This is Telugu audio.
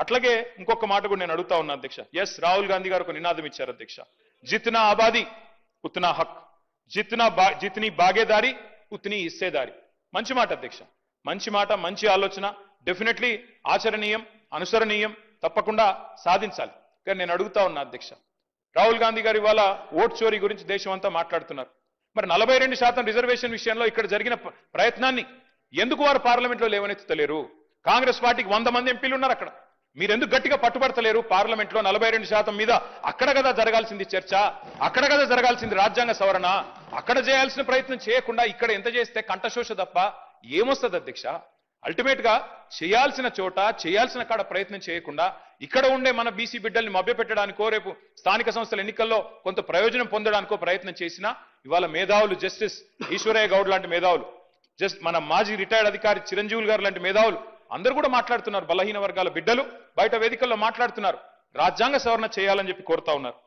అట్లాగే ఇంకొక మాట కూడా నేను అడుగుతా ఉన్నా అధ్యక్ష. ఎస్, రాహుల్ గాంధీ గారు ఒక నినాదం ఇచ్చారు అధ్యక్ష. జిత్నా ఆబాదీ ఉత్నా హక్, జిత్నీ భాగేదారీ ఉత్నీ హిస్సేదారీ. మంచి మాట అధ్యక్ష, మంచి మాట, మంచి ఆలోచన, డెఫినెట్లీ ఆచరణీయం, అనుసరణీయం, తప్పకుండా సాధించాలి. కానీ నేను అడుగుతా ఉన్నా అధ్యక్ష, రాహుల్ గాంధీ గారు ఇవాళ ఓట్ చోరీ గురించి దేశం అంతా మాట్లాడుతున్నారు. మరి 42% రిజర్వేషన్ విషయంలో ఇక్కడ జరిగిన ప్రయత్నాన్ని ఎందుకు వారు పార్లమెంట్లో లేవనెత్తలేరు? కాంగ్రెస్ పార్టీకి 100 మంది ఎంపీలు ఉన్నారు అక్కడ. మీరు ఎందుకు గట్టిగా పట్టుబడతలేరు? పార్లమెంట్లో 42% మీద అక్కడ కదా జరగాల్సింది చర్చ, అక్కడ కదా జరగాల్సింది రాజ్యాంగ సవరణ. అక్కడ చేయాల్సిన ప్రయత్నం చేయకుండా ఇక్కడ ఎంత చేస్తే కంఠశోష తప్ప ఏమొస్తుంది అధ్యక్ష? అల్టిమేట్ గా చేయాల్సిన చోట చేయాల్సిన కాడ ప్రయత్నం చేయకుండా ఇక్కడ ఉండే మన బీసీ బిడ్డల్ని మభ్యపెట్టడానికో రేపు స్థానిక సంస్థల ఎన్నికల్లో కొంత ప్రయోజనం పొందడానికో ప్రయత్నం చేసినా ఇవాళ మేధావులు, జస్టిస్ ఈశ్వరయ్య గౌడ్ లాంటి మేధావులు, మన మాజీ రిటైర్డ్ అధికారి చిరంజీవులు గారు లాంటి మేధావులు అందరూ కూడా మాట్లాడుతున్నారు. బలహీన వర్గాల బిడ్డలు బయట వేదికల్లో మాట్లాడుతున్నారు. రాజ్యాంగ సవరణ చేయాలని చెప్పి కోరుతా ఉన్నారు.